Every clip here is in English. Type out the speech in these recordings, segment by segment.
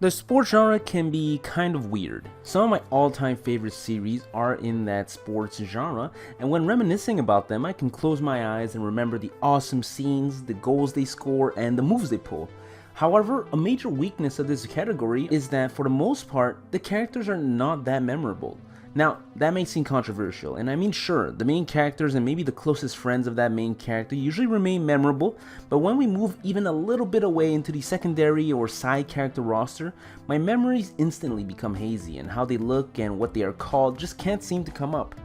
The sports genre can be kind of weird. Some of my all-time favorite series are in that sports genre, and when reminiscing about them, I can close my eyes and remember the awesome scenes, the goals they score, and the moves they pull. However, a major weakness of this category is that for the most part, the characters are not that memorable. Now, that may seem controversial, and I mean sure, the main characters and maybe the closest friends of that main character usually remain memorable, but when we move even a little bit away into the secondary or side character roster, my memories instantly become hazy, and how they look and what they are called just can't seem to come up.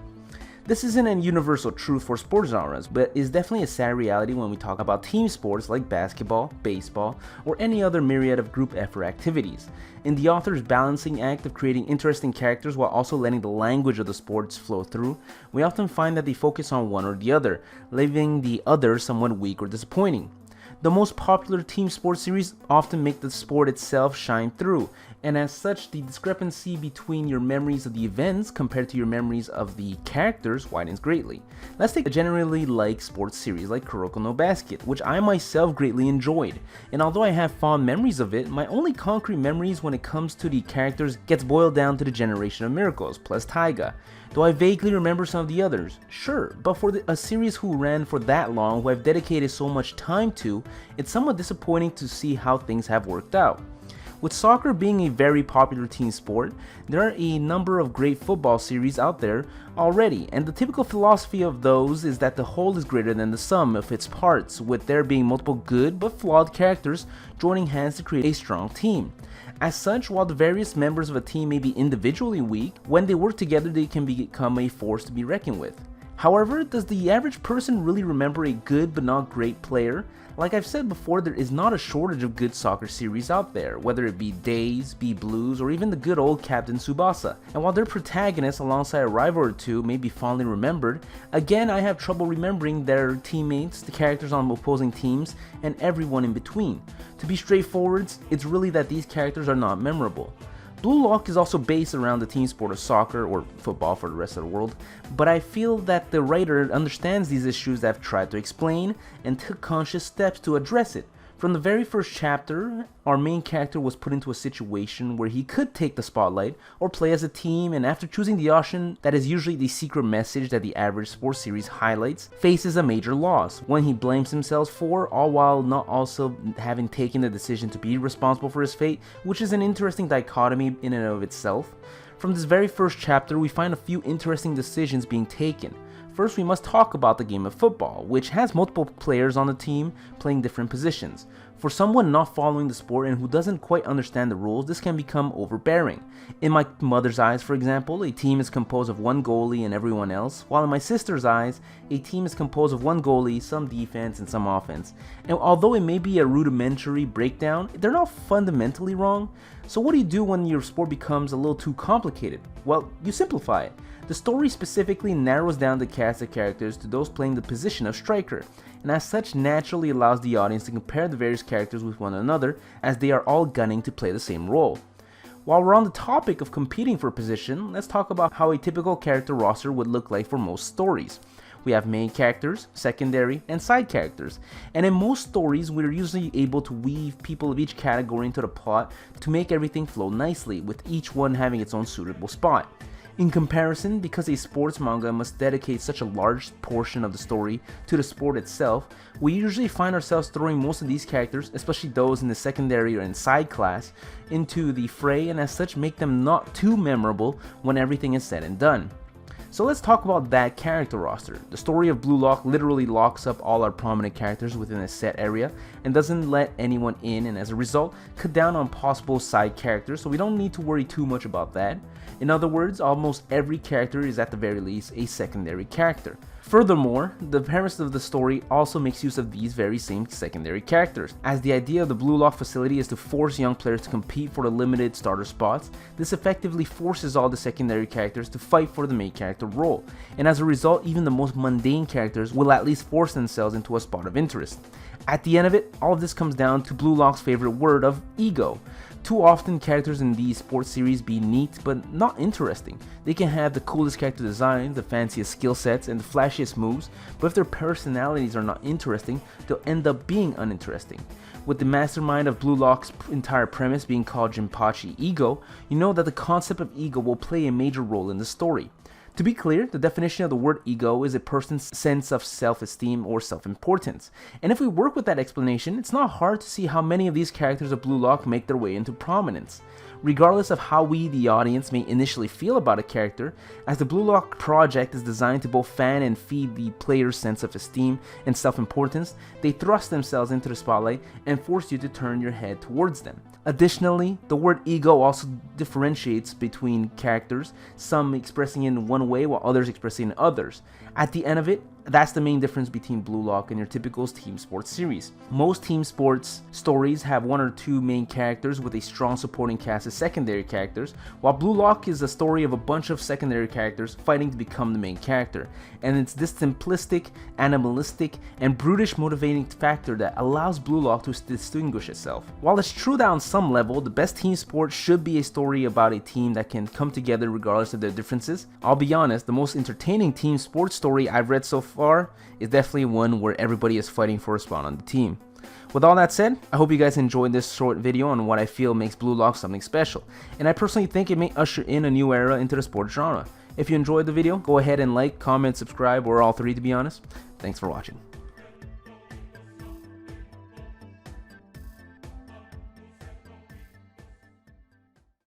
This isn't a universal truth for sports genres, but is definitely a sad reality when we talk about team sports like basketball, baseball, or any other myriad of group effort activities. In the author's balancing act of creating interesting characters while also letting the language of the sports flow through, we often find that they focus on one or the other, leaving the other somewhat weak or disappointing. The most popular team sports series often make the sport itself shine through, and as such, the discrepancy between your memories of the events compared to your memories of the characters widens greatly. Let's take a generally liked sports series like Kuroko no Basket, which I myself greatly enjoyed, and although I have fond memories of it, my only concrete memories when it comes to the characters gets boiled down to the Generation of Miracles plus Taiga. Do I vaguely remember some of the others? Sure, but for a series who ran for that long, who I've dedicated so much time to, it's somewhat disappointing to see how things have worked out. With soccer being a very popular team sport, there are a number of great football series out there already, and the typical philosophy of those is that the whole is greater than the sum of its parts, with there being multiple good but flawed characters joining hands to create a strong team. As such, while the various members of a team may be individually weak, when they work together they can become a force to be reckoned with. However, does the average person really remember a good but not great player? Like I've said before, there is not a shortage of good soccer series out there, whether it be Days, be Blues, or even the good old Captain Tsubasa. And while their protagonists alongside a rival or two may be fondly remembered, again I have trouble remembering their teammates, the characters on opposing teams, and everyone in between. To be straightforward, it's really that these characters are not memorable. Blue Lock is also based around the team sport of soccer, or football for the rest of the world, but I feel that the writer understands these issues that I've tried to explain and took conscious steps to address it. From the very first chapter, our main character was put into a situation where he could take the spotlight or play as a team, and after choosing the option that is usually the secret message that the average sports series highlights, faces a major loss, one he blames himself for, all while not also having taken the decision to be responsible for his fate, which is an interesting dichotomy in and of itself. From this very first chapter, we find a few interesting decisions being taken. First, we must talk about the game of football, which has multiple players on the team playing different positions. For someone not following the sport and who doesn't quite understand the rules, this can become overbearing. In my mother's eyes, for example, a team is composed of one goalie and everyone else, while in my sister's eyes, a team is composed of one goalie, some defense, and some offense. And although it may be a rudimentary breakdown, they're not fundamentally wrong. So what do you do when your sport becomes a little too complicated? Well, you simplify it. The story specifically narrows down the cast of characters to those playing the position of striker, and as such naturally allows the audience to compare the various characters with one another, as they are all gunning to play the same role. While we're on the topic of competing for position, let's talk about how a typical character roster would look like for most stories. We have main characters, secondary, and side characters, and in most stories we're usually able to weave people of each category into the plot to make everything flow nicely, with each one having its own suitable spot. In comparison, because a sports manga must dedicate such a large portion of the story to the sport itself, we usually find ourselves throwing most of these characters, especially those in the secondary or in side class, into the fray, and as such make them not too memorable when everything is said and done. So let's talk about that character roster. The story of Blue Lock literally locks up all our prominent characters within a set area and doesn't let anyone in, and as a result cut down on possible side characters, so we don't need to worry too much about that. In other words, almost every character is at the very least a secondary character. Furthermore, the premise of the story also makes use of these very same secondary characters. As the idea of the Blue Lock facility is to force young players to compete for the limited starter spots, this effectively forces all the secondary characters to fight for the main character role, and as a result even the most mundane characters will at least force themselves into a spot of interest. At the end of it, all of this comes down to Blue Lock's favorite word of ego. Too often characters in these sports series be neat but not interesting. They can have the coolest character designs, the fanciest skill sets, and the flashiest moves, but if their personalities are not interesting, they'll end up being uninteresting. With the mastermind of Blue Lock's entire premise being called Jinpachi Ego, you know that the concept of ego will play a major role in the story. To be clear, the definition of the word ego is a person's sense of self-esteem or self-importance. And if we work with that explanation, it's not hard to see how many of these characters of Blue Lock make their way into prominence. Regardless of how we, the audience, may initially feel about a character, as the Blue Lock project is designed to both fan and feed the player's sense of esteem and self-importance, they thrust themselves into the spotlight and force you to turn your head towards them. Additionally, the word ego also differentiates between characters, some expressing it in one way while others expressing it in others. At the end of it, that's the main difference between Blue Lock and your typical team sports series. Most team sports stories have one or two main characters with a strong supporting cast as secondary characters, while Blue Lock is a story of a bunch of secondary characters fighting to become the main character. And it's this simplistic, animalistic, and brutish motivating factor that allows Blue Lock to distinguish itself. While it's true that on some level, the best team sport should be a story about a team that can come together regardless of their differences, I'll be honest, the most entertaining team sports story I've read so far is definitely one where everybody is fighting for a spot on the team. With all that said, I hope you guys enjoyed this short video on what I feel makes Blue Lock something special, and I personally think it may usher in a new era into the sports genre. If you enjoyed the video, go ahead and like, comment, subscribe, or all three to be honest. Thanks for watching.